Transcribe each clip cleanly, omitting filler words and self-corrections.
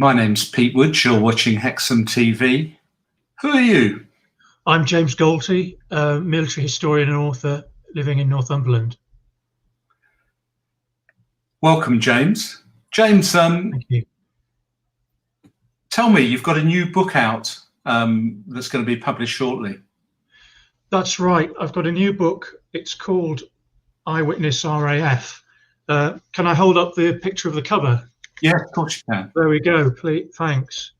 My name's Pete Woods. You're watching Hexham TV. Who are you? I'm James Goulty, military historian and author living in Northumberland. Welcome, James. James, Thank you. tell me, you've got a new book out that's going to be published shortly. That's right. I've got a new book. It's called Eyewitness RAF. Can I hold up the picture of the cover? Yeah, of course you can. There we go. Please, thanks.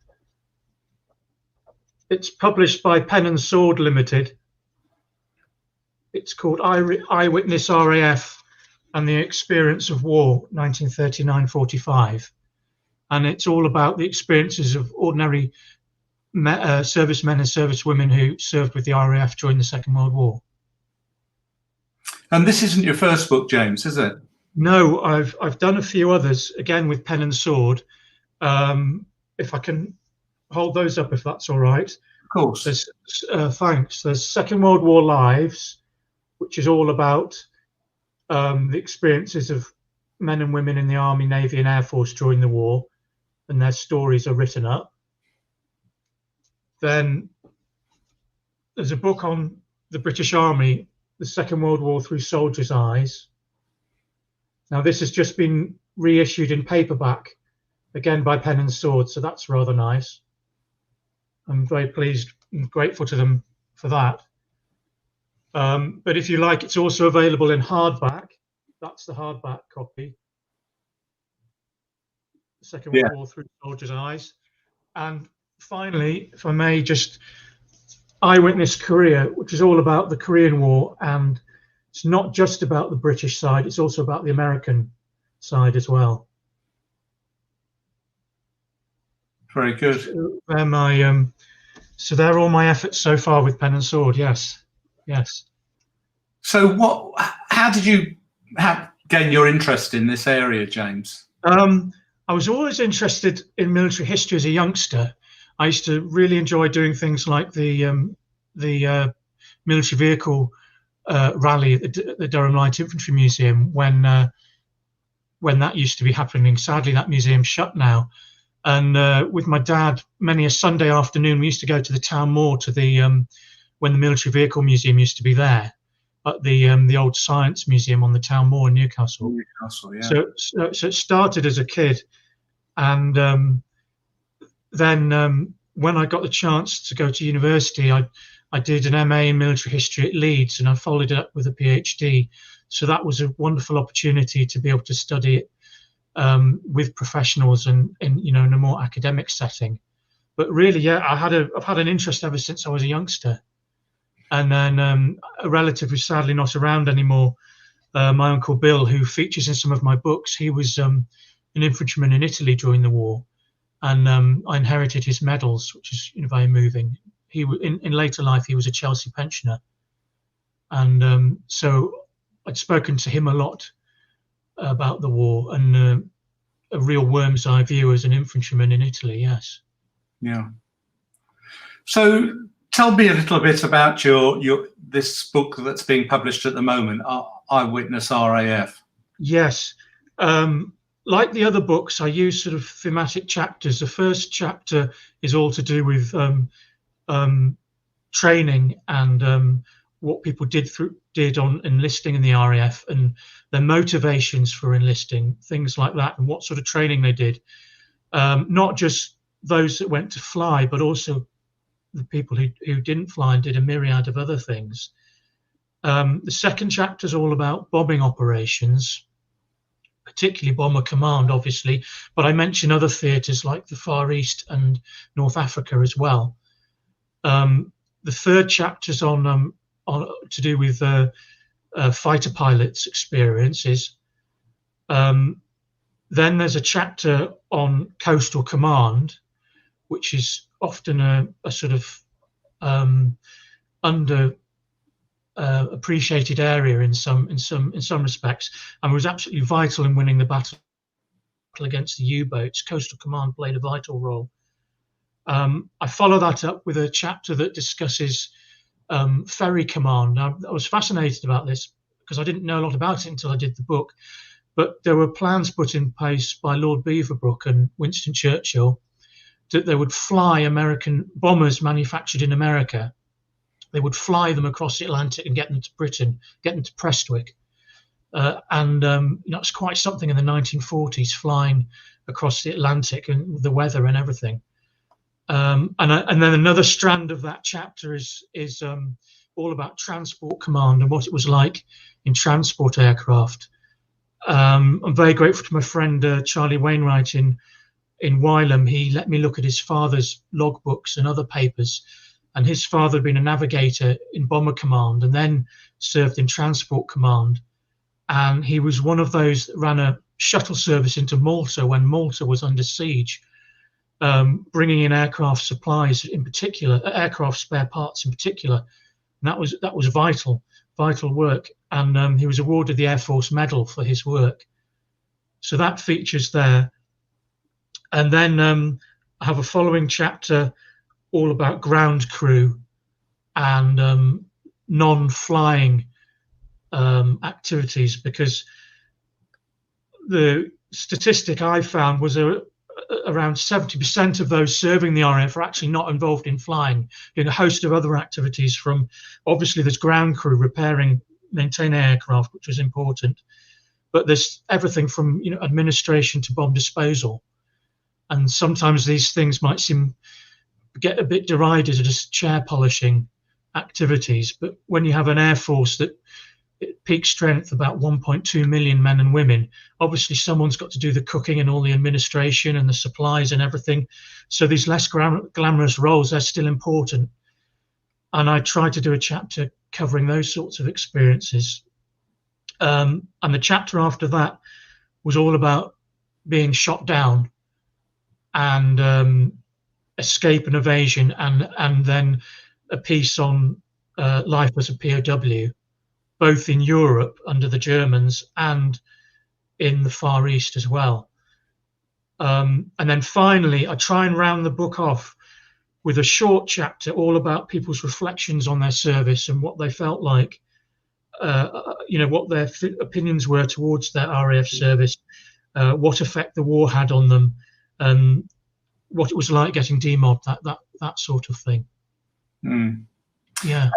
It's published by Pen and Sword Limited. It's called Eyewitness RAF and the Experience of War, 1939-45. And it's all about the experiences of ordinary servicemen and servicewomen who served with the RAF during the Second World War. And this isn't your first book, James, is it? No, I've done a few others, again with Pen and Sword. If I can hold those up, if that's all right. Of course. Thanks. There's Second World War Lives, which is all about the experiences of men and women in the Army, Navy and Air Force during the war, and their stories are written up. Then there's a book on the British Army, the Second World War through soldiers' eyes. Now this has just been reissued in paperback, again by Pen and Sword, so that's rather nice. I'm very pleased and grateful to them for that. But if you like, it's also available in hardback. That's the hardback copy. The Second World War through soldiers' eyes. And finally, if I may, just Eyewitness Korea, which is all about the Korean War, and it's not just about the British side, it's also about the American side as well. Very good. So they're all my efforts so far with Pen and Sword. Yes. So how did you gain your interest in this area, James? I was always interested in military history as a youngster. I used to really enjoy doing things like the military vehicle rally at the Durham Light Infantry Museum when that used to be happening. Sadly, that museum's shut now. And with my dad, many a Sunday afternoon, we used to go to the town moor to the when the military vehicle museum used to be there, at the old science museum on the town moor in Newcastle. Yeah. So it started as a kid, and then when I got the chance to go to university, I did an MA in military history at Leeds, and I followed it up with a PhD. So that was a wonderful opportunity to be able to study it with professionals and in a more academic setting. But really, I've had an interest ever since I was a youngster. And then a relative who's sadly not around anymore, my uncle Bill, who features in some of my books, he was an infantryman in Italy during the war, and I inherited his medals, which is very moving. He in later life he was a Chelsea pensioner, and so I'd spoken to him a lot about the war, and a real worm's eye view as an infantryman in Italy. Yes. Yeah. So tell me a little bit about this book that's being published at the moment, Eyewitness RAF. Yes. Like the other books, I use sort of thematic chapters. The first chapter is all to do with training and what people did on enlisting in the RAF and their motivations for enlisting, things like that, and what sort of training they did. Not just those that went to fly, but also the people who didn't fly and did a myriad of other things. The second chapter is all about bombing operations, particularly Bomber Command, obviously, but I mention other theatres like the Far East and North Africa as well. The third chapter is on to do with fighter pilots' experiences. Then there's a chapter on Coastal Command, which is often a sort of under appreciated area in some respects, and was absolutely vital in winning the battle against the U-boats. Coastal Command played a vital role. I follow that up with a chapter that discusses Ferry Command. Now, I was fascinated about this because I didn't know a lot about it until I did the book, but there were plans put in place by Lord Beaverbrook and Winston Churchill that they would fly American bombers manufactured in America. They would fly them across the Atlantic and get them to Britain, get them to Prestwick. That's quite something in the 1940s, flying across the Atlantic and the weather and everything. And then another strand of that chapter is all about transport command and what it was like in transport aircraft. I'm very grateful to my friend Charlie Wainwright in Wylam. He let me look at his father's logbooks and other papers, and his father had been a navigator in Bomber Command and then served in Transport Command. And he was one of those that ran a shuttle service into Malta when Malta was under siege, bringing in aircraft supplies in particular, aircraft spare parts in particular. And that was vital work. And he was awarded the Air Force Medal for his work. So that features there. And then I have a following chapter all about ground crew and non-flying activities, because the statistic I found was around 70% of those serving the RAF are actually not involved in flying, in a host of other activities. From obviously there's ground crew repairing, maintaining aircraft, which was important, but there's everything from administration to bomb disposal. And sometimes these things might get a bit derided as just chair polishing activities, but when you have an air force that peak strength about 1.2 million men and women, obviously someone's got to do the cooking and all the administration and the supplies and everything. So these less glamorous roles, they're still important. And I tried to do a chapter covering those sorts of experiences. And the chapter after that was all about being shot down and escape and evasion, and then a piece on life as a POW, both in Europe under the Germans and in the Far East as well. And then finally, I try and round the book off with a short chapter all about people's reflections on their service and what they felt like, what their opinions were towards their RAF service, what effect the war had on them, what it was like getting demobbed, that sort of thing. Mm. Yeah.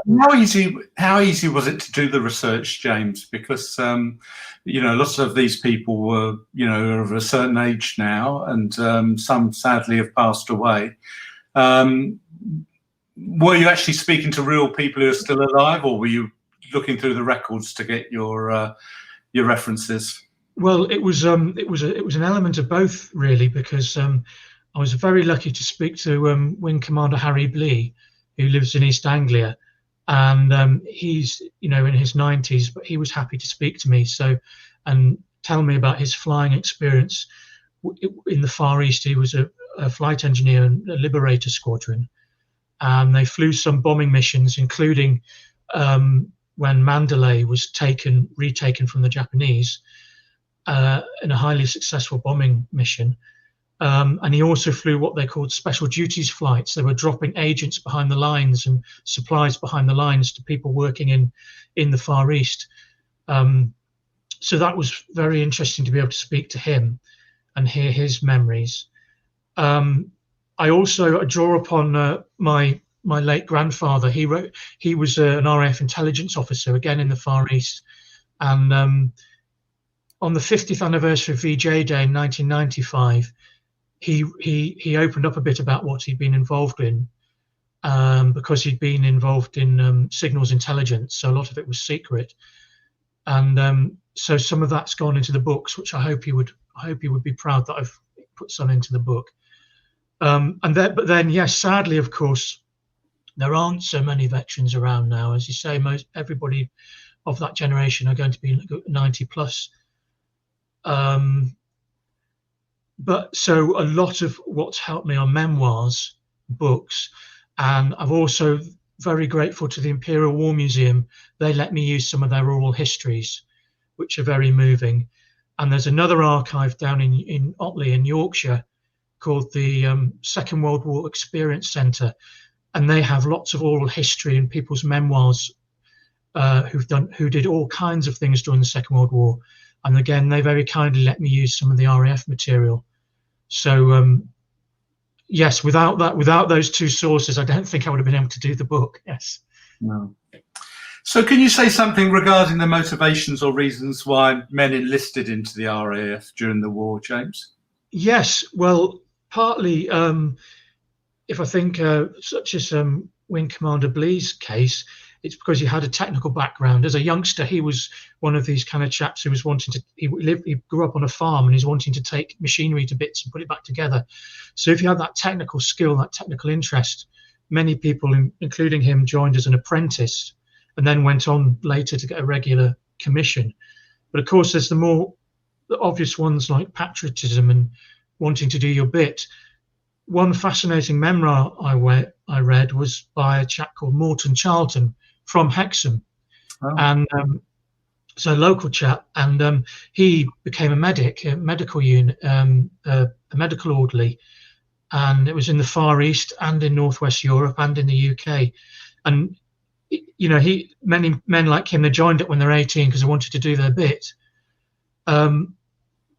How easy was it to do the research, James? Because lots of these people were of a certain age now, and some sadly have passed away. Were you actually speaking to real people who are still alive, or were you looking through the records to get your references? Well, it was an element of both, really, because I was very lucky to speak to Wing Commander Harry Blee, who lives in East Anglia, and he's in his 90s, but he was happy to speak to me and tell me about his flying experience in the Far East. He was a flight engineer in a Liberator Squadron, and they flew some bombing missions, including when Mandalay was retaken from the Japanese in a highly successful bombing mission. And he also flew what they called special duties flights. They were dropping agents behind the lines and supplies behind the lines to people working in the Far East. So that was very interesting to be able to speak to him and hear his memories. I also draw upon my late grandfather. He was an RAF intelligence officer, again in the Far East. And on the 50th anniversary of VJ Day in 1995, he opened up a bit about what he'd been involved in, because he'd been involved in signals intelligence, so a lot of it was secret, and so some of that's gone into the books, which I hope he would be proud that I've put some into the book. But then, yes, sadly, of course, there aren't so many veterans around now. As you say, everybody of that generation are going to be 90 plus. But so a lot of what's helped me are memoirs, books, and I'm also very grateful to the Imperial War Museum. They let me use some of their oral histories, which are very moving. And there's another archive down in Otley in Yorkshire called the Second World War Experience Centre, and they have lots of oral history and people's memoirs who did all kinds of things during the Second World War. And again, they very kindly let me use some of the RAF material. So, yes, without those two sources, I don't think I would have been able to do the book. Yes. No. So can you say something regarding the motivations or reasons why men enlisted into the RAF during the war, James? Yes, well, partly, if I think such as Wing Commander Blee's case, it's because he had a technical background. As a youngster, he was one of these kind of chaps who was wanting to. He grew up on a farm, and he's wanting to take machinery to bits and put it back together. So if you had that technical skill, that technical interest, many people, including him, joined as an apprentice, and then went on later to get a regular commission. But of course, there's the obvious ones like patriotism and wanting to do your bit. One fascinating memoir I read was by a chap called Morton Charlton from Hexham, and so a local chap, and he became a medic, a medical unit, a medical orderly, and it was in the Far East and in Northwest Europe and in the UK, and you know, many men like him, they joined it when they're 18 because they wanted to do their bit.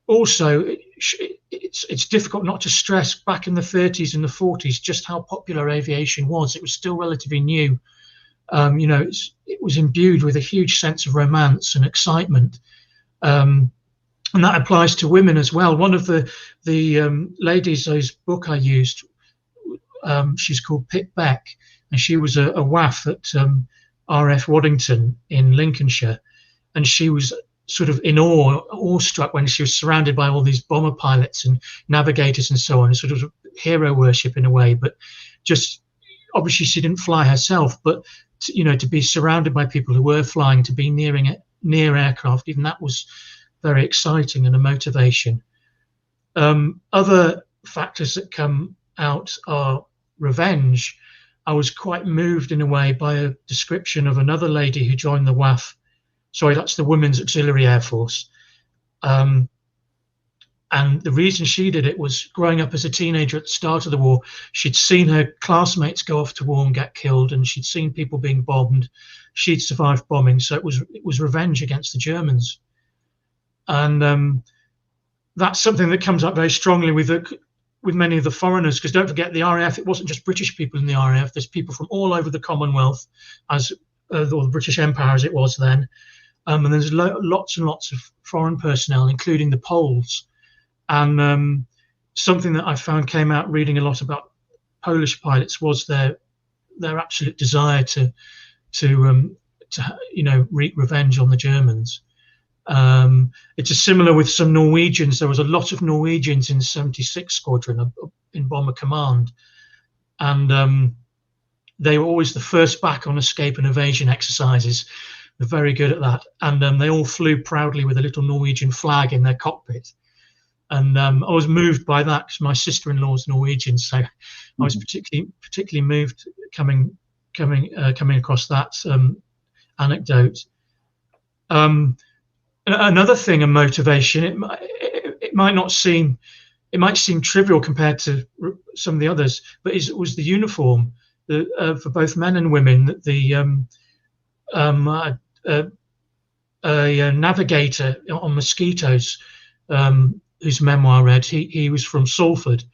Also, it's difficult not to stress back in the 30s and the 40s just how popular aviation was. It was still relatively new. You know, it was imbued with a huge sense of romance and excitement, and that applies to women as well. One of the ladies whose book I used, she's called Pip Beck, and she was a WAF at RF Waddington in Lincolnshire, and she was sort of awestruck when she was surrounded by all these bomber pilots and navigators and so on, sort of hero worship in a way. But just obviously she didn't fly herself, but you know, to be surrounded by people who were flying, to be near aircraft, even that was very exciting and a motivation. Other factors that come out are revenge. I was quite moved in a way by a description of another lady who joined the WAF. Sorry, that's the Women's Auxiliary Air Force. And the reason she did it was growing up as a teenager at the start of the war, she'd seen her classmates go off to war and get killed, and she'd seen people being bombed. She'd survived bombing, so it was revenge against the Germans. And that's something that comes up very strongly with many of the foreigners, because don't forget, the RAF, it wasn't just British people in the RAF. There's people from all over the Commonwealth, or the British Empire as it was then. And there's lots and lots of foreign personnel, including the Poles. And something that I found came out reading a lot about Polish pilots was their absolute desire to you know, wreak revenge on the Germans. It's similar with some Norwegians. There was a lot of Norwegians in 76 Squadron in Bomber Command, and they were always the first back on escape and evasion exercises. They're very good at that, and they all flew proudly with a little Norwegian flag in their cockpit. And I was moved by that because my sister-in-law's Norwegian, so I was particularly moved coming across that anecdote. Another thing, a motivation. It might seem trivial compared to some of the others, but it was the uniform for both men and women. A navigator on mosquitoes, whose memoir I read, he was from Salford,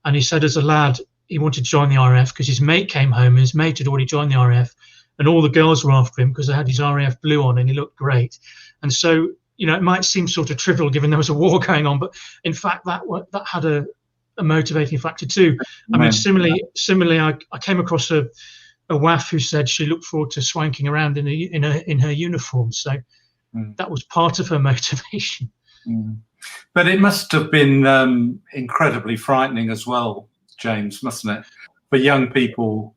and he said as a lad he wanted to join the RAF because his mate came home and his mate had already joined the RAF, and all the girls were after him because they had his RAF blue on and he looked great. And so, you know, it might seem sort of trivial given there was a war going on, but in fact that had a motivating factor too. I mean, similarly, I came across a WAF who said she looked forward to swanking around in her uniform. So that was part of her motivation. But it must have been incredibly frightening as well, James, mustn't it? For young people,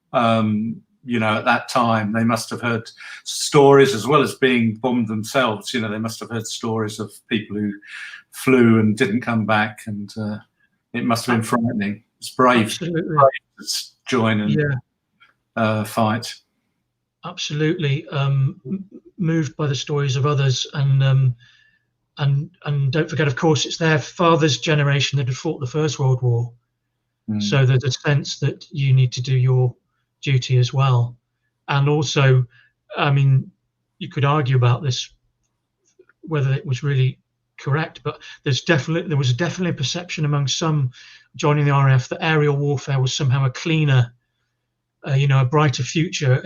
you know, at that time, they must have heard stories, as well as being bombed themselves. You know, they must have heard stories of people who flew and didn't come back, and it must have been frightening. It's brave, Absolutely. brave to join and fight. Absolutely. Moved by the stories of others, and don't forget, of course, it's their father's generation that had fought the First World War. So there's a sense that you need to do your duty as well. And also, I mean, you could argue about this, whether it was really correct, but there was definitely a perception among some joining the RAF that aerial warfare was somehow a cleaner, a brighter future,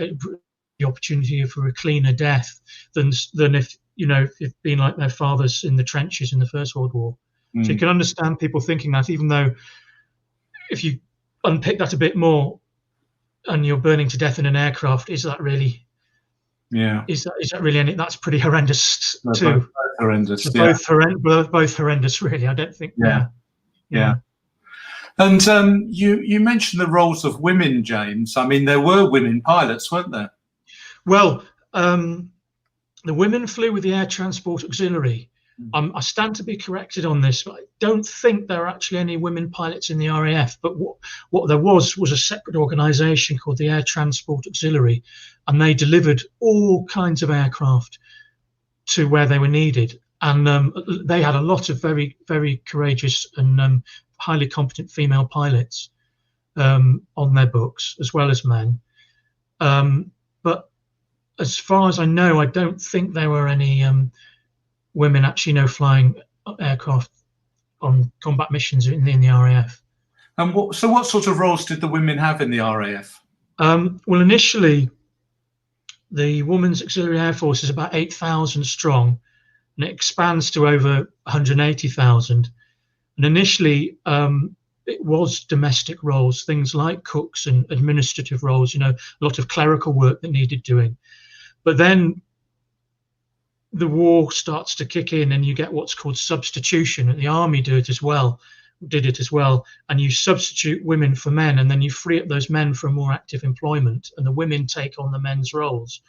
the opportunity for a cleaner death than if if being like their fathers in the trenches in the First World War. So you can understand people thinking that, even though if you unpick that a bit more, and you're burning to death in an aircraft, is that really? Yeah. Is that really any? That's pretty horrendous too. Both horrendous. So Yeah. both horrendous, really. I don't think. Yeah. And you mentioned the roles of women, James. I mean, there were women pilots, weren't there? Well, the women flew with the Air Transport Auxiliary. I stand to be corrected on this, but I don't think there are actually any women pilots in the RAF. But what there was a separate organisation called the Air Transport Auxiliary, and they delivered all kinds of aircraft to where they were needed. And they had a lot of very, very courageous and highly competent female pilots on their books, as well as men. But as far as I know, I don't think there were any women actually flying aircraft on combat missions in the RAF. And what sort of roles did the women have in the RAF? Well, initially, the Women's Auxiliary Air Force is about 8,000 strong, and it expands to over 180,000. And initially, it was domestic roles, things like cooks and administrative roles, a lot of clerical work that needed doing. But then the war starts to kick in, and you get what's called substitution, and the army did it as well, and you substitute women for men, and then you free up those men for more active employment, and the women take on the men's roles.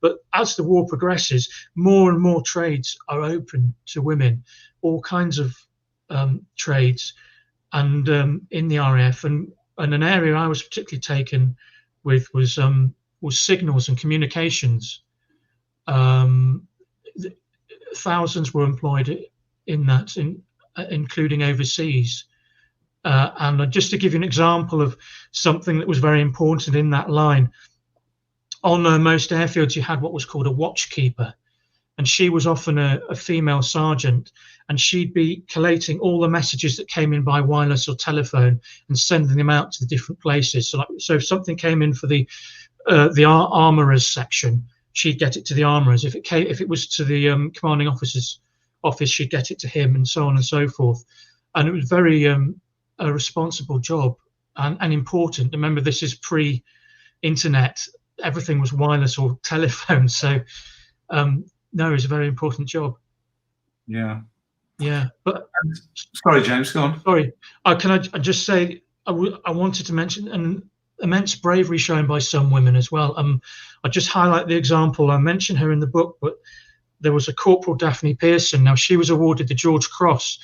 But as the war progresses, more and more trades are open to women, all kinds of trades, and in the RAF, and an area I was particularly taken with was signals and communications. Thousands were employed in that, including overseas. And just to give you an example of something that was very important in that line, on most airfields you had what was called a watchkeeper, and she was often a female sergeant, and she'd be collating all the messages that came in by wireless or telephone and sending them out to the different places. So if something came in for the armourers section, she'd get it to the armourers. If it was to the commanding officer's office, she'd get it to him, and so on and so forth. And it was very a responsible job and important. Remember, this is pre-internet; everything was wireless or telephone. So no, it's a very important job. Yeah. But sorry, James, go on. Sorry, can I just say I wanted to mention an immense bravery shown by some women as well. I just highlight the example. I mentioned her in the book, but there was a Corporal Daphne Pearson. Now, she was awarded the George Cross.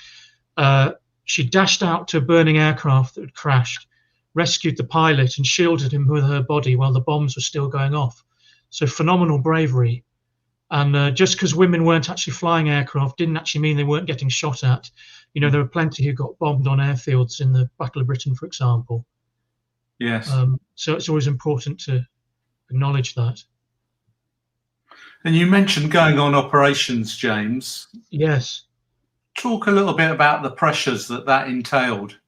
She dashed out to a burning aircraft that had crashed, rescued the pilot and shielded him with her body while the bombs were still going off. So phenomenal bravery. And just because women weren't actually flying aircraft didn't actually mean they weren't getting shot at. There were plenty who got bombed on airfields in the Battle of Britain, for example. Yes. So it's always important to acknowledge that. And you mentioned going on operations, James. Yes. Talk a little bit about the pressures that entailed.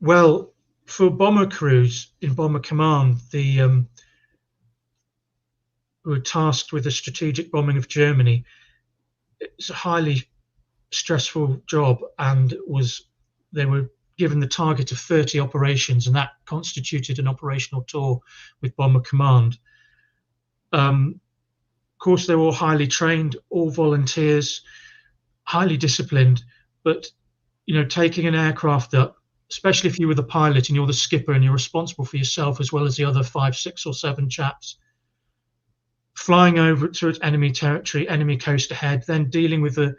Well, for bomber crews in Bomber Command, who were tasked with the strategic bombing of Germany, it's a highly stressful job, and they were given the target of 30 operations, and that constituted an operational tour with Bomber Command. Of course, they were all highly trained, all volunteers, highly disciplined, but taking an aircraft up, especially if you were the pilot and you're the skipper and you're responsible for yourself as well as the other 5, 6 or 7 chaps, flying over to enemy territory, enemy coast ahead, then dealing with the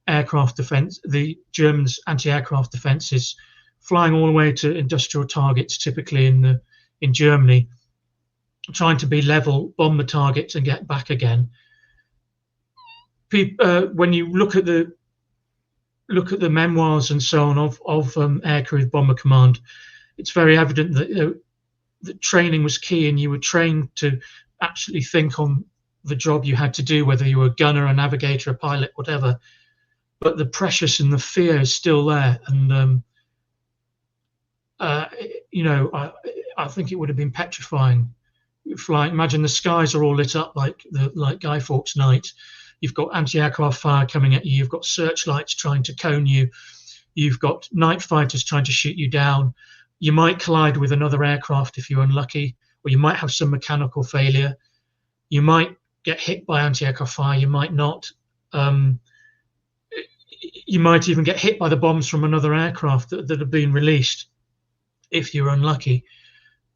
aircraft defense, the Germans' anti-aircraft defenses, flying all the way to industrial targets, typically in Germany, trying to be level, bomb the targets and get back again. When you look at the memoirs and so on of aircrew with Bomber Command, it's very evident that that training was key, and you were trained to actually think on the job you had to do, whether you were a gunner, a navigator, a pilot, whatever. But the pressure and the fear is still there, and you know, I think it would have been petrifying. Flying, imagine the skies are all lit up like Guy Fawkes Night. You've got anti-aircraft fire coming at you. You've got searchlights trying to cone you. You've got night fighters trying to shoot you down. You might collide with another aircraft if you're unlucky, or you might have some mechanical failure. You might get hit by anti-aircraft fire. You might not. You might even get hit by the bombs from another aircraft that have been released if you're unlucky.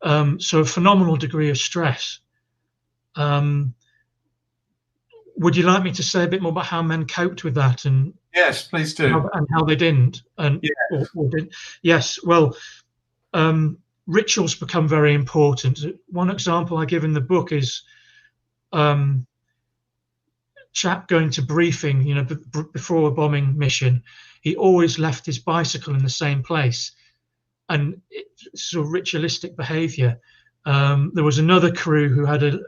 So a phenomenal degree of stress. Would you like me to say a bit more about how men coped with that, and yes, please do, and how they didn't, and yeah. or didn't? Yes, well, rituals become very important. One example I give in the book is chap going to briefing, you know, before a bombing mission. He always left his bicycle in the same place, and it's sort of ritualistic behaviour. There was another crew who had a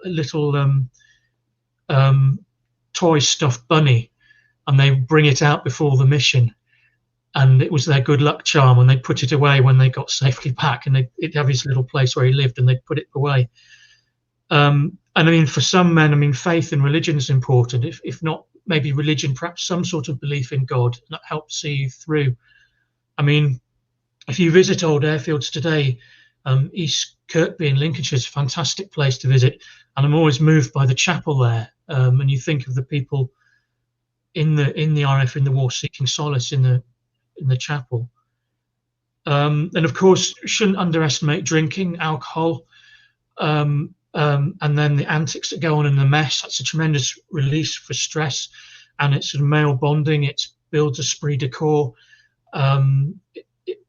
little toy stuffed bunny, and they bring it out before the mission, and it was their good luck charm, and they put it away when they got safely back, and they'd have his little place where he lived, and they'd put it away. And I mean, for some men, I mean, faith in religion is important. If not, maybe religion, perhaps some sort of belief in God that helps see you through. I mean, if you visit old airfields today, East Kirkby in Lincolnshire is a fantastic place to visit, and I'm always moved by the chapel there. And you think of the people in the RAF in the war seeking solace in the chapel. And of course, shouldn't underestimate drinking, alcohol, and then the antics that go on in the mess. That's a tremendous release for stress, and it's sort of male bonding. It builds esprit de corps.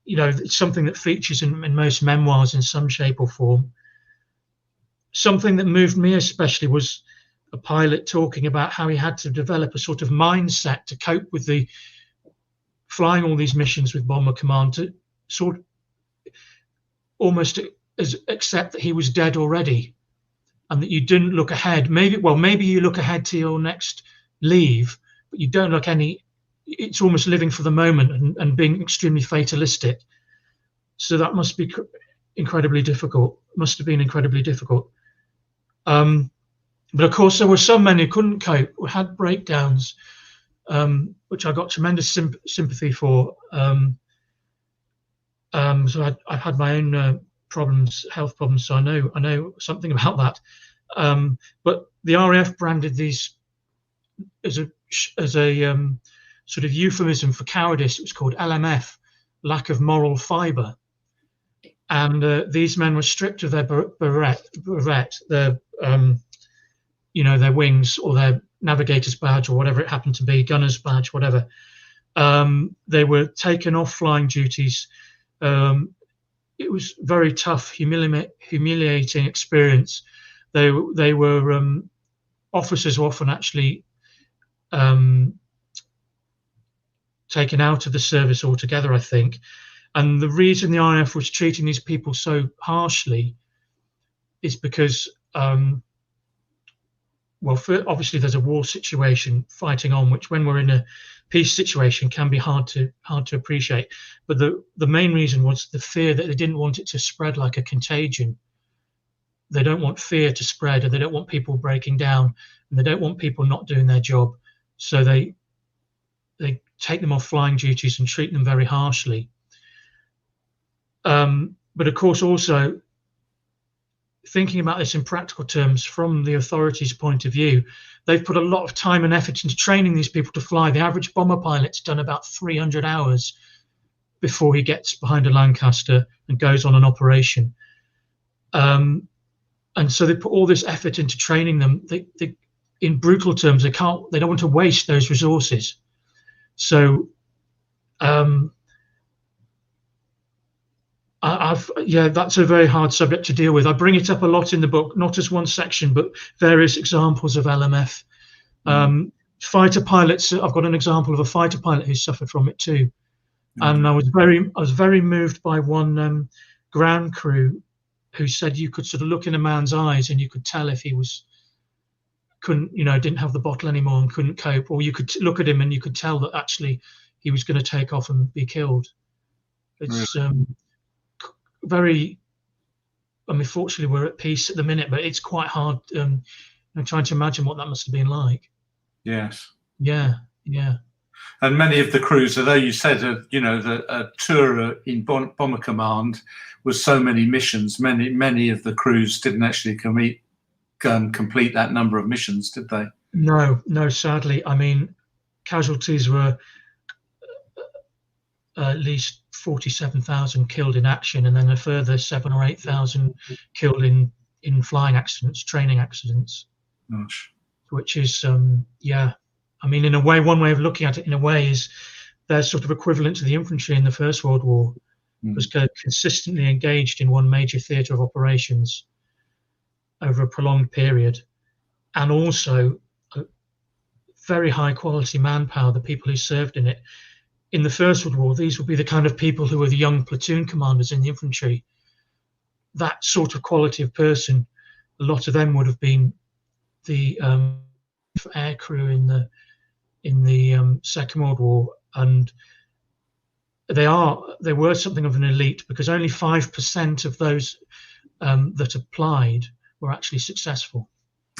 You know, it's something that features in most memoirs in some shape or form. Something that moved me especially was a pilot talking about how he had to develop a sort of mindset to cope with the flying all these missions with Bomber Command, to sort of almost accept that he was dead already, and that you didn't look ahead. Maybe you look ahead to your next leave, but you don't look any. It's almost living for the moment and being extremely fatalistic. So that must be incredibly difficult. Must have been incredibly difficult. But of course, there were some men who couldn't cope, who had breakdowns, which I got tremendous sympathy for. So I've had my own problems, health problems, so I know something about that. But the RAF branded these as a sort of euphemism for cowardice. It was called LMF, lack of moral fibre. And these men were stripped of their beret, their their wings or their navigator's badge or whatever it happened to be, gunner's badge, whatever. They were taken off flying duties. It was very tough, humiliating experience. They were officers were often actually taken out of the service altogether, I think. And the reason the RAF was treating these people so harshly is because, obviously there's a war situation fighting on, which when we're in a peace situation can be hard to appreciate. But the main reason was the fear that they didn't want it to spread like a contagion. They don't want fear to spread, and they don't want people breaking down, and they don't want people not doing their job. So they take them off flying duties and treat them very harshly. But of course, also thinking about this in practical terms from the authorities' point of view, they've put a lot of time and effort into training these people to fly. The average bomber pilot's done about 300 hours before he gets behind a Lancaster and goes on an operation. And so they put all this effort into training them. They in brutal terms, they don't want to waste those resources. So that's a very hard subject to deal with. I bring it up a lot in the book, not as one section, but various examples of LMF. Fighter pilots. I've got an example of a fighter pilot who suffered from it too, and I was very moved by one ground crew who said you could sort of look in a man's eyes and you could tell if he didn't have the bottle anymore and couldn't cope, or you could look at him and you could tell that actually he was going to take off and be killed. Really? It's very. I mean, fortunately, we're at peace at the minute, but it's quite hard. I'm trying to imagine what that must have been like. Yes. Yeah, yeah. And many of the crews, although you said, that a tour in Bomber Command was so many missions, many of the crews didn't actually complete that number of missions, did they? No, no. Sadly, I mean, casualties were at least 47,000 killed in action, and then a further 7 or 8,000 killed in flying accidents, training accidents. Gosh. Which is, yeah. I mean, in a way, one way of looking at it, in a way, is they're sort of equivalent to the infantry in the First World War, was consistently engaged in one major theatre of operations over a prolonged period, and also very high quality manpower, the people who served in it. In the First World War, these would be the kind of people who were the young platoon commanders in the infantry. That sort of quality of person, a lot of them would have been the aircrew in the Second World War, and they were something of an elite, because only 5% of those that applied were actually successful.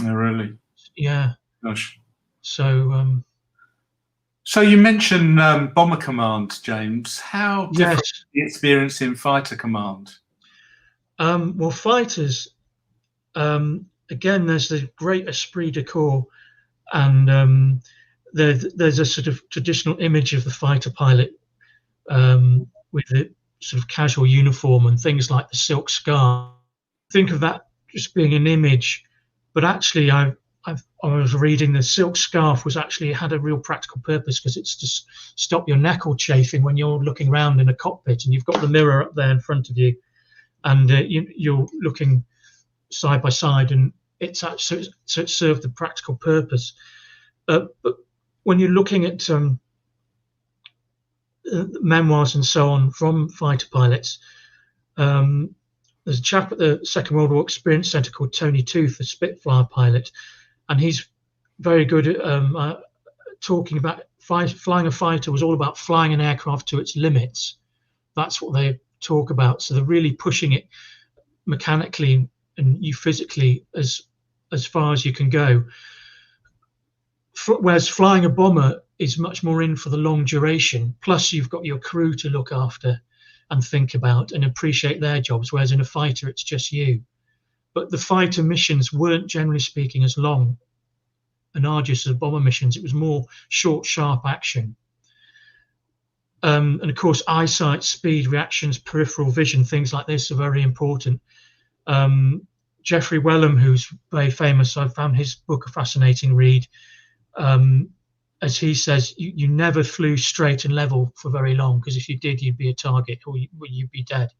Oh, really? Yeah. Gosh. So you mentioned Bomber Command, James. How different yes. is the experience in Fighter Command? Well, fighters, again, there's the great esprit de corps, and there's a sort of traditional image of the fighter pilot with the sort of casual uniform and things like the silk scarf. Think of that just being an image, but actually, I was reading the silk scarf had a real practical purpose, because it's to stop your neck all chafing when you're looking around in a cockpit and you've got the mirror up there in front of you, and you're looking side by side, and so it served the practical purpose. But when you're looking at memoirs and so on from fighter pilots, there's a chap at the Second World War Experience Centre called Tony Tooth, a Spitfire pilot, and he's very good at talking about flying a fighter was all about flying an aircraft to its limits. That's what they talk about. So they're really pushing it mechanically and you physically as far as you can go. Whereas flying a bomber is much more in for the long duration. Plus, you've got your crew to look after and think about and appreciate their jobs. Whereas in a fighter, it's just you. But the fighter missions weren't, generally speaking, as long and arduous as bomber missions. It was more short, sharp action. And of course, eyesight, speed, reactions, peripheral vision, things like this are very important. Geoffrey Wellham, who's very famous, I found his book a fascinating read. As he says, you never flew straight and level for very long, because if you did, you'd be a target or you'd be dead.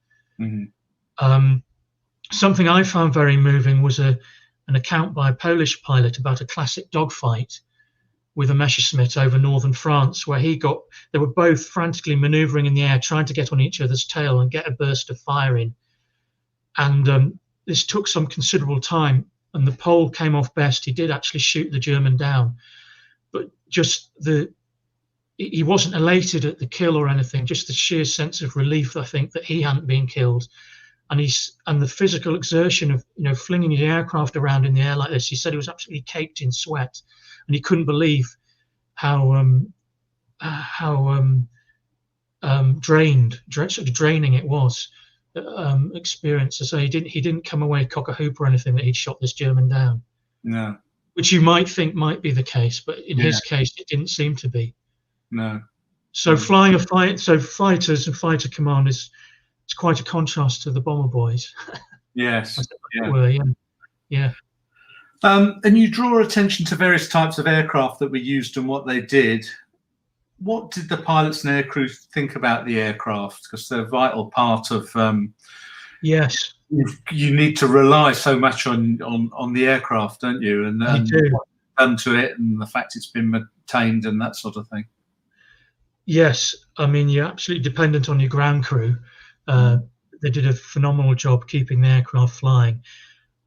Mm-hmm. Something I found very moving was an account by a Polish pilot about a classic dogfight with a Messerschmitt over northern France, where they were both frantically manoeuvring in the air, trying to get on each other's tail and get a burst of fire in. And this took some considerable time, and the Pole came off best. He did actually shoot the German down, but he wasn't elated at the kill or anything, just the sheer sense of relief, I think, that he hadn't been killed. And the physical exertion of flinging the aircraft around in the air like this. He said he was absolutely caked in sweat, and he couldn't believe how draining it was. Experience. So he didn't come away cock a hoop or anything that he'd shot this German down. No. Which you might think might be the case, but in his case, it didn't seem to be. No. So flying a fight, so fighters and fighter command it's quite a contrast to the bomber boys. Yes. Yeah. And you draw attention to various types of aircraft that were used and what they did. What did the pilots and aircrew think about the aircraft? Because they're a vital part of. Yes. You need to rely so much on the aircraft, don't you? And what's done to it, and the fact it's been maintained, and that sort of thing. Yes, I mean you're absolutely dependent on your ground crew. They did a phenomenal job keeping the aircraft flying.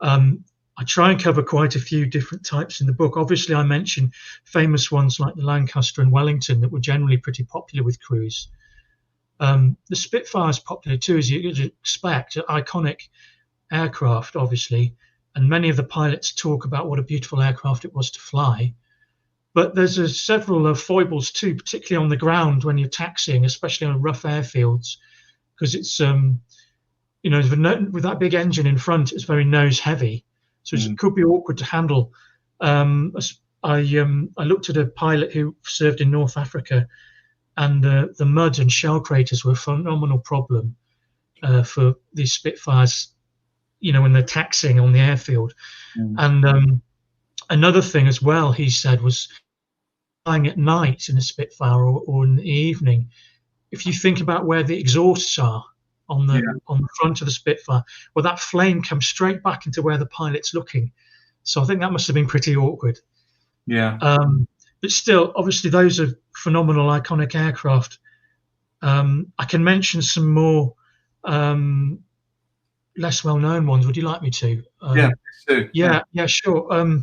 I try and cover quite a few different types in the book. Obviously, I mention famous ones like the Lancaster and Wellington that were generally pretty popular with crews. The Spitfire is popular too, as you'd expect, iconic aircraft, obviously, and many of the pilots talk about what a beautiful aircraft it was to fly. But there's several foibles too, particularly on the ground when you're taxiing, especially on rough airfields, because it's with that big engine in front, it's very nose heavy, so it could be awkward to handle. I looked at a pilot who served in North Africa, and the mud and shell craters were a phenomenal problem for these Spitfires, when they're taxiing on the airfield. And another thing as well, he said, was flying at night in a Spitfire or in the evening. If you think about where the exhausts are on the front of the Spitfire, well, that flame comes straight back into where the pilot's looking. So I think that must have been pretty awkward. Yeah. But still, obviously, those are phenomenal, iconic aircraft. I can mention some more less well-known ones. Would you like me to? Yeah, sure.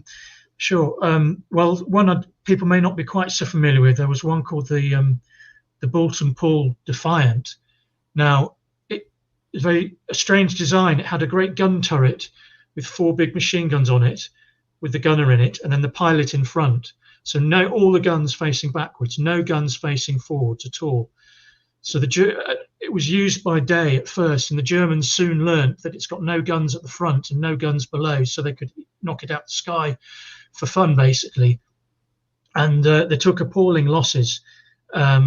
Well, one people may not be quite so familiar with. There was one called the Bolton Pool Defiant. Now, it was a strange design. It had a great gun turret with 4 big machine guns on it, with the gunner in it, and then the pilot in front. So all the guns facing backwards, no guns facing forwards at all. So it was used by day at first, and the Germans soon learnt that it's got no guns at the front and no guns below, so they could knock it out the sky for fun, basically. And they took appalling losses as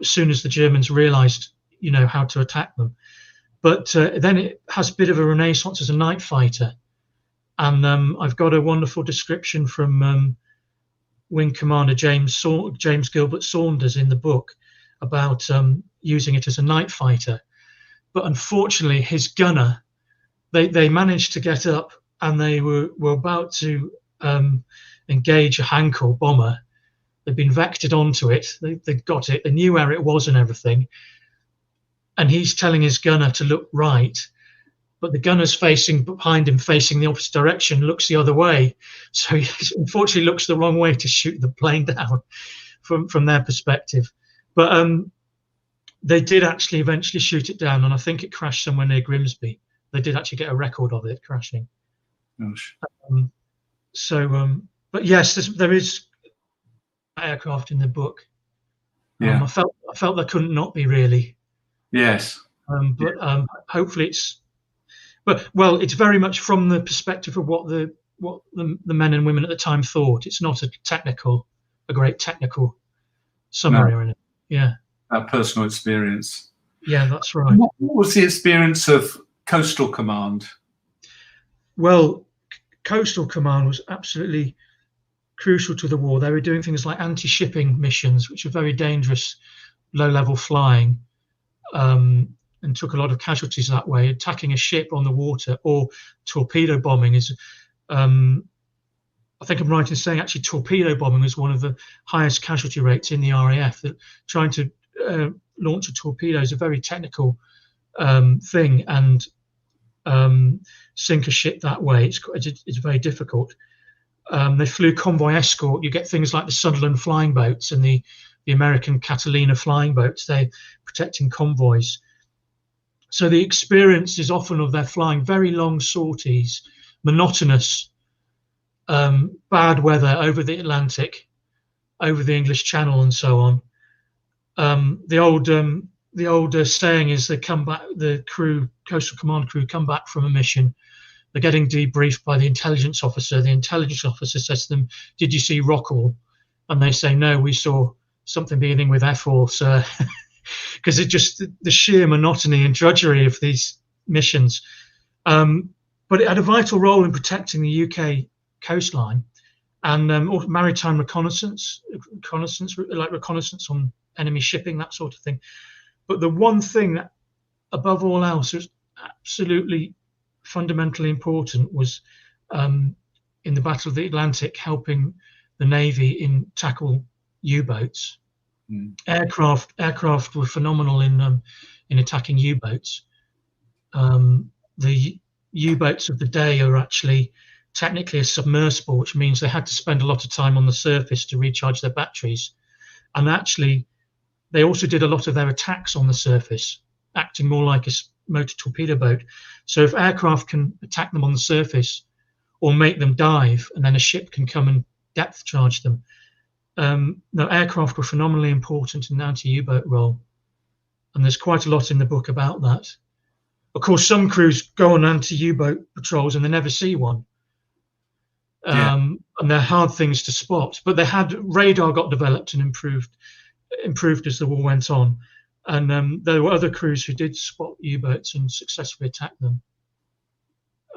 soon as the Germans realised, how to attack them. But then it has a bit of a renaissance as a night fighter. And I've got a wonderful description from Wing Commander James Gilbert Saunders in the book about using it as a night fighter. But unfortunately, his gunner, they managed to get up, and they were about to engage a Hankel bomber. They'd been vectored onto it. They got it. They knew where it was and everything. And he's telling his gunner to look right, but the gunner's facing behind him, facing the opposite direction, looks the other way. So he unfortunately looks the wrong way to shoot the plane down from their perspective. But they did actually eventually shoot it down, and I think it crashed somewhere near Grimsby. They did actually get a record of it crashing. But yes, there is aircraft in the book. I felt there couldn't not be, really. Yes. Hopefully it's. Well, it's very much from the perspective of what the men and women at the time thought. It's not a great technical summary or anything. Yeah. Personal experience. Yeah, that's right. What was the experience of Coastal Command? Well, Coastal Command was absolutely crucial to the war. They were doing things like anti-shipping missions, which are very dangerous, low-level flying, and took a lot of casualties that way. Attacking a ship on the water or torpedo bombing is, I think I'm right in saying actually torpedo bombing is one of the highest casualty rates in the RAF. That trying to launch a torpedo is a very technical thing, and sink a ship that way, it's very difficult. They flew convoy escort. You get things like the Sunderland flying boats and the American Catalina flying boats. They're protecting convoys. So the experience is often of their flying very long sorties, monotonous, bad weather over the Atlantic, over the English Channel, and so on. The old saying is they come back. The crew, Coastal Command crew, come back from a mission. They're getting debriefed by the intelligence officer. The intelligence officer says to them, "Did you see Rockall?" And they say, "No, we saw something beginning with F-all, sir." Because it's just the sheer monotony and drudgery of these missions. But it had a vital role in protecting the UK coastline and maritime reconnaissance, like reconnaissance on enemy shipping, that sort of thing. But the one thing that, above all else, was absolutely fundamentally important was in the Battle of the Atlantic, helping the Navy tackle U-boats. Aircraft were phenomenal in attacking U-boats. The U-boats of the day are actually technically a submersible, which means they had to spend a lot of time on the surface to recharge their batteries. And actually, they also did a lot of their attacks on the surface, acting more like a motor torpedo boat. So if aircraft can attack them on the surface or make them dive, and then a ship can come and depth charge them. No, aircraft were phenomenally important in the anti-U-boat role, and there's quite a lot in the book about that. Of course, some crews go on anti-U-boat patrols and they never see one, and they're hard things to spot. But they had radar got developed and improved as the war went on, and there were other crews who did spot U-boats and successfully attack them.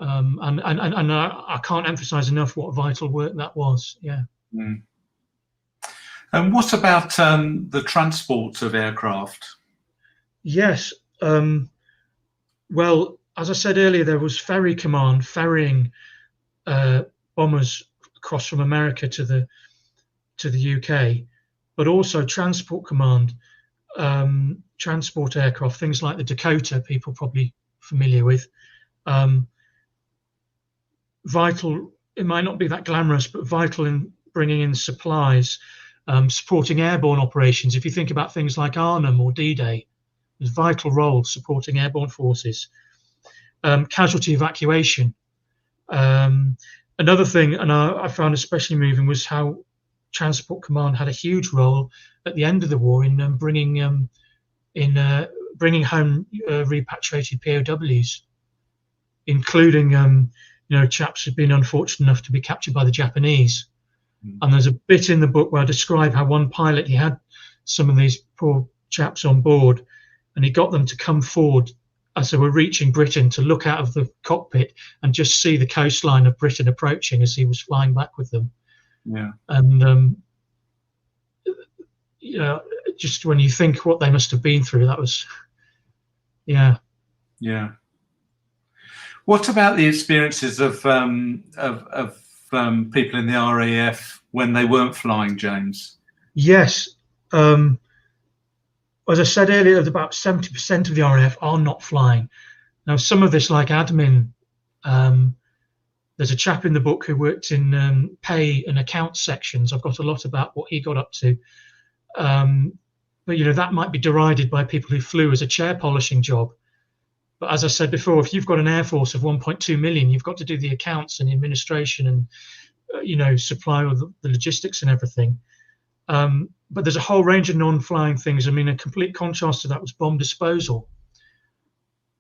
And I can't emphasize enough what vital work that was. Yeah. Mm. And what about the transport of aircraft? Yes. Well, as I said earlier, there was Ferry Command ferrying bombers across from America to the UK, but also Transport Command, transport aircraft, things like the Dakota, people probably familiar with. Vital, it might not be that glamorous, but vital in bringing in supplies, supporting airborne operations. If you think about things like Arnhem or D-Day, there's vital roles supporting airborne forces. Casualty evacuation. Another thing, and I found especially moving, was how Transport Command had a huge role at the end of the war in bringing home repatriated POWs, including chaps who'd been unfortunate enough to be captured by the Japanese. And there's a bit in the book where I describe how one pilot, he had some of these poor chaps on board, and he got them to come forward as they were reaching Britain to look out of the cockpit and just see the coastline of Britain approaching as he was flying back with them. Yeah. And just when you think what they must have been through, that was, yeah. Yeah. What about the experiences of people in the RAF when they weren't flying, James? Yes. As I said earlier, about 70% of the RAF are not flying. Now, some of this, like admin, there's a chap in the book who worked in pay and account sections. I've got a lot about what he got up to. But, that might be derided by people who flew as a chair polishing job. But as I said before, if you've got an air force of 1.2 million, you've got to do the accounts and the administration and, supply all the logistics and everything. But there's a whole range of non-flying things. I mean, a complete contrast to that was bomb disposal.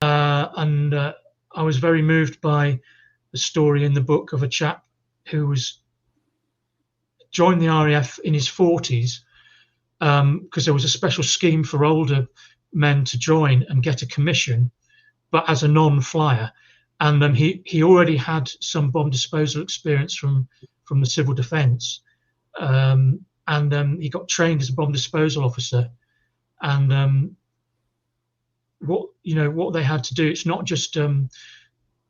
And I was very moved by the story in the book of a chap who joined the RAF in his 40s because there was a special scheme for older men to join and get a commission, but as a non-flyer. And he already had some bomb disposal experience from the civil defence. And he got trained as a bomb disposal officer. And what they had to do, it's not just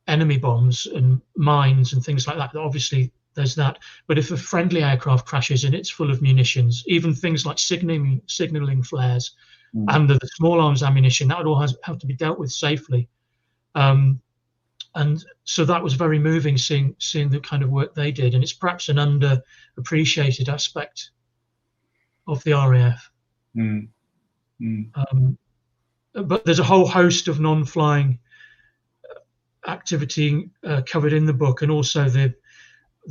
enemy bombs and mines and things like that. Obviously, there's that. But if a friendly aircraft crashes and it's full of munitions, even things like signalling flares and the small arms ammunition, that would all have to be dealt with safely. And so that was very moving, seeing the kind of work they did. And it's perhaps an underappreciated aspect of the RAF. But there's a whole host of non-flying activity covered in the book, and also the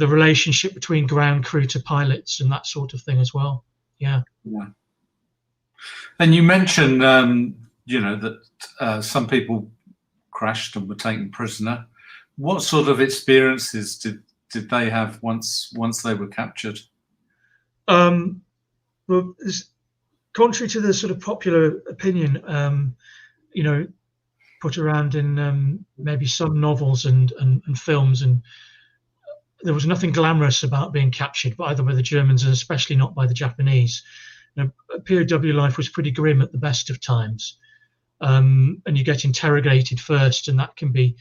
relationship between ground crew to pilots and that sort of thing as well. Yeah. And you mentioned, that some people crashed and were taken prisoner. What sort of experiences did they have once they were captured? Well, contrary to the sort of popular opinion, put around in maybe some novels and films, and there was nothing glamorous about being captured, either by the Germans and especially not by the Japanese. POW life was pretty grim at the best of times, and you get interrogated first, and that can be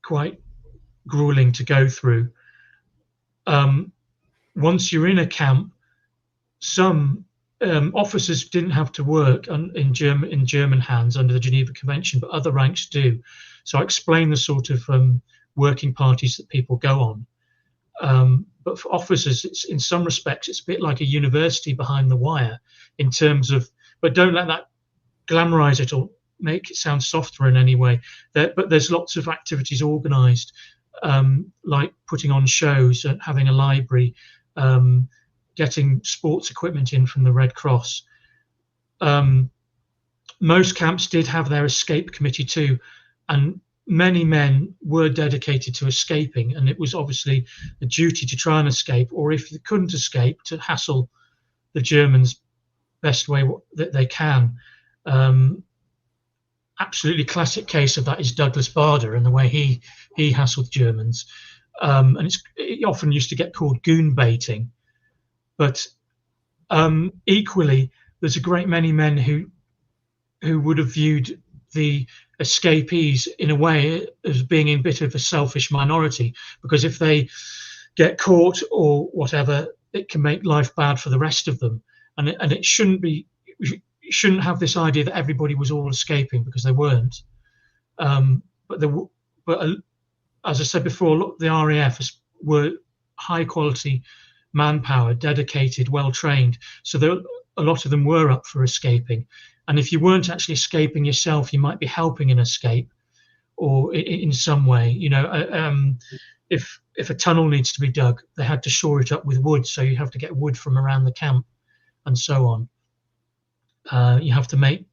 quite grueling to go through. Once you're in a camp, some officers didn't have to work in German hands under the Geneva Convention, but other ranks do. So I explain the sort of working parties that people go on. but for officers, it's in some respects it's a bit like a university behind the wire in terms of. But don't let that glamorize it or make it sound softer in any way. But there's lots of activities organised, like putting on shows and having a library, getting sports equipment in from the Red Cross. Most camps did have their escape committee too, and many men were dedicated to escaping, and it was obviously a duty to try and escape, or if they couldn't escape, to hassle the Germans best way that they can. Absolutely classic case of that is Douglas Bader and the way he hassled Germans, and it often used to get called goon baiting. But equally, there's a great many men who would have viewed the escapees in a way as being a bit of a selfish minority, because if they get caught or whatever, it can make life bad for the rest of them, and it shouldn't be. You shouldn't have this idea that everybody was all escaping, because they weren't. But as I said before, the RAF were high quality manpower, dedicated, well trained, so a lot of them were up for escaping. And if you weren't actually escaping yourself, you might be helping an escape, or in some way. You know, if a tunnel needs to be dug, they had to shore it up with wood, so you have to get wood from around the camp, and so on. You have to make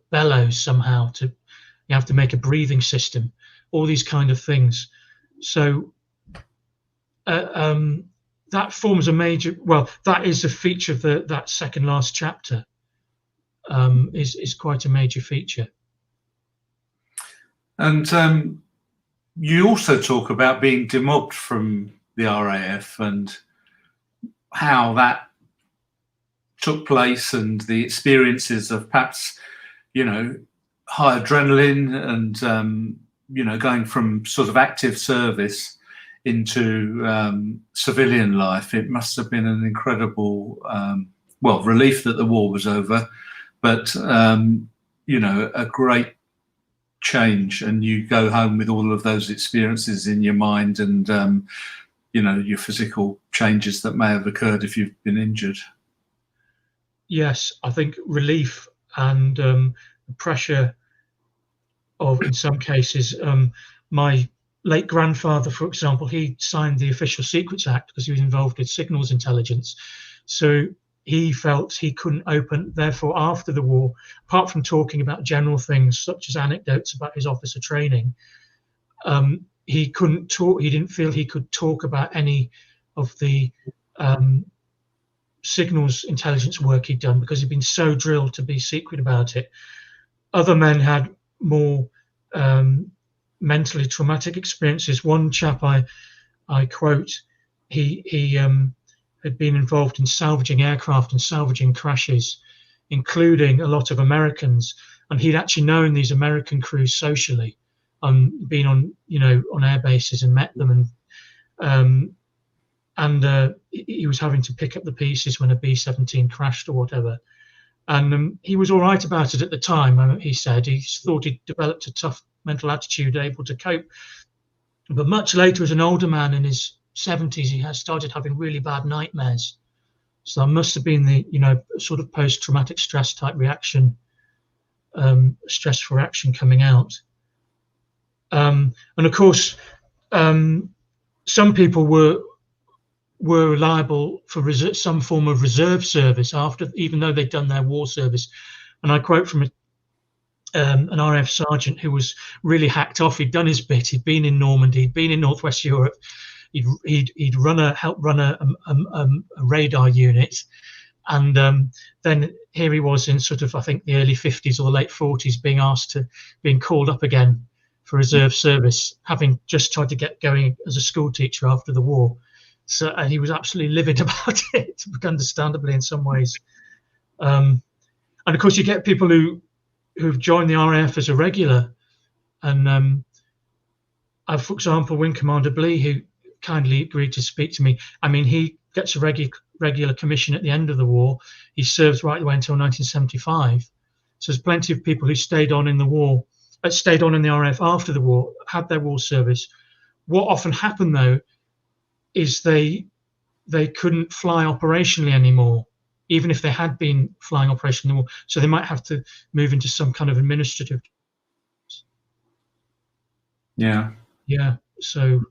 bellows somehow. You have to make a breathing system. All these kind of things. So that forms a major. Well, that is a feature of that second last chapter. Is quite a major feature. And you also talk about being demobbed from the RAF and how that took place, and the experiences of perhaps, you know, high adrenaline and, you know, going from sort of active service into civilian life. It must have been an incredible, well, relief that the war was over, but, you know, a great change, and you go home with all of those experiences in your mind and, you know, your physical changes that may have occurred if you've been injured. Yes, I think relief and the pressure of, in some cases, my late grandfather, for example, he signed the Official Secrets Act because he was involved with signals intelligence. So he felt he couldn't open, therefore, after the war, apart from talking about general things such as anecdotes about his officer training, he couldn't talk, he didn't feel he could talk about any of the signals intelligence work he'd done, because he'd been so drilled to be secret about it. Other men had more mentally traumatic experiences. One chap I quote, he had been involved in salvaging aircraft and salvaging crashes, including a lot of Americans, and he'd actually known these American crews socially, been on, you know, on air bases and met them, and he was having to pick up the pieces when a B-17 crashed or whatever. And he was all right about it at the time. He said he thought he'd developed a tough mental attitude, able to cope. But much later, as an older man in his 70s, he has started having really bad nightmares. So that must have been the, you know, sort of post-traumatic stress type reaction, stressful reaction coming out. And of course, some people were liable for some form of reserve service after, even though they'd done their war service. And I quote from an RAF sergeant who was really hacked off. He'd done his bit. He'd been in Normandy. He'd been in Northwest Europe. He'd helped run a radar unit, and then here he was in sort of, I think, the early 50s or the late 40s, being called up again for reserve service, having just tried to get going as a school teacher after the war. So he was absolutely livid about it, understandably in some ways. And of course, you get people who've joined the RAF as a regular. And for example, Wing Commander Blee, who kindly agreed to speak to me. I mean, he gets a regular commission at the end of the war. He serves right the way until 1975. So there's plenty of people who stayed on in the war, stayed on in the RAF after the war, had their war service. What often happened, though, is they couldn't fly operationally anymore, even if they had been flying operationally anymore. So they might have to move into some kind of administrative. Yeah. Yeah. So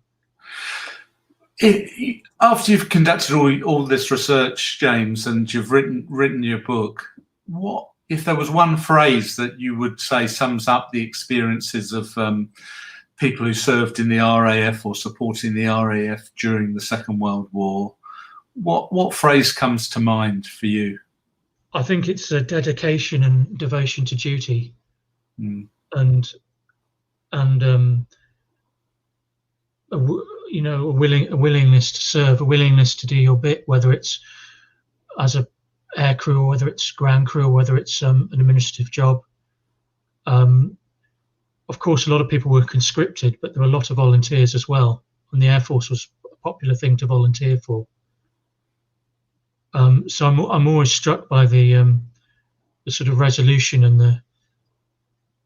after you've conducted all this research, James, and you've written your book, what if there was one phrase that you would say sums up the experiences of people who served in the RAF or supporting the RAF during the Second World War? What phrase comes to mind for you? I think it's a dedication and devotion to duty, and a willingness to serve, a willingness to do your bit, whether it's as a aircrew or whether it's ground crew or whether it's an administrative job. Of course, a lot of people were conscripted, but there were a lot of volunteers as well, and the Air Force was a popular thing to volunteer for. So I'm always struck by the sort of resolution and the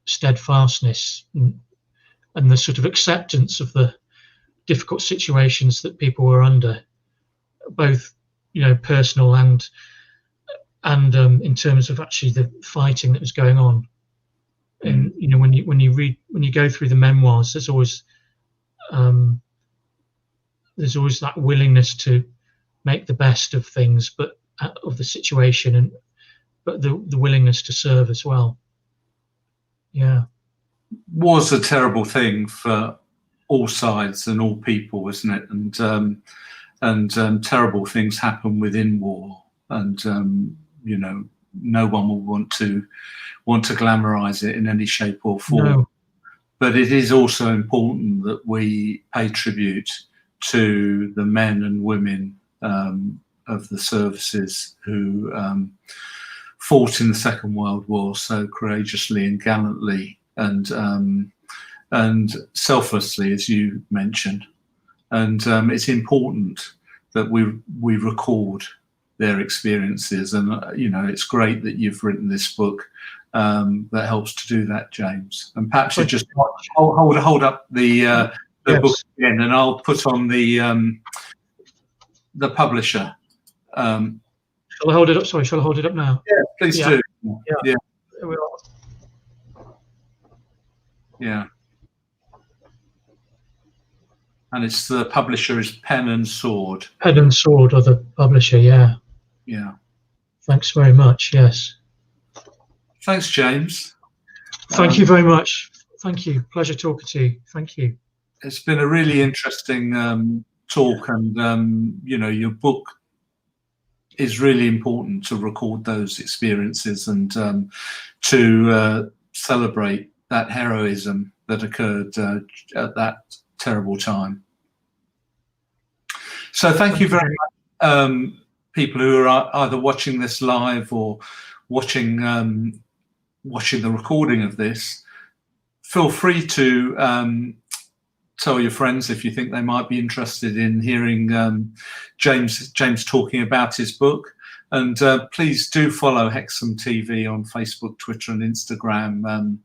steadfastness and the sort of acceptance of the difficult situations that people were under, both personal and in terms of actually the fighting that was going on. And when you go through the memoirs, there's always that willingness to make the best of things, but of the situation, but the willingness to serve as well. Yeah, war's a terrible thing for all sides and all people, isn't it? And terrible things happen within war, and no one will want to glamorize it in any shape or form. No. But it is also important that we pay tribute to the men and women of the services who fought in the Second World War so courageously and gallantly and selflessly, as you mentioned. And it's important that we record their experiences. And it's great that you've written this book that helps to do that, James. And perhaps you just hold up the book again, and I'll put on the publisher. Shall I hold it up? Sorry, shall I hold it up now? Yeah, please do. Yeah. Yeah. And it's the publisher is Pen and Sword. Pen and Sword are the publisher, yeah. Yeah. Thanks very much, yes. Thanks, James. Thank you very much. Thank you. Pleasure talking to you. Thank you. It's been a really interesting talk, and your book is really important to record those experiences and to celebrate that heroism that occurred at that terrible time. So thank you very much, people who are either watching this live or watching the recording of this. Feel free to tell your friends if you think they might be interested in hearing James talking about his book. And please do follow Hexham TV on Facebook, Twitter and Instagram,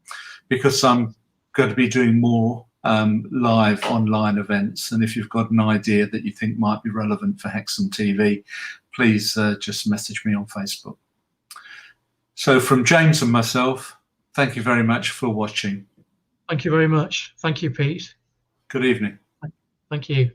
because I'm going to be doing more live online events. And if you've got an idea that you think might be relevant for Hexham TV, please just message me on Facebook. So from James and myself, thank you very much for watching. Thank you very much. Thank you, Pete. Good evening. Thank you.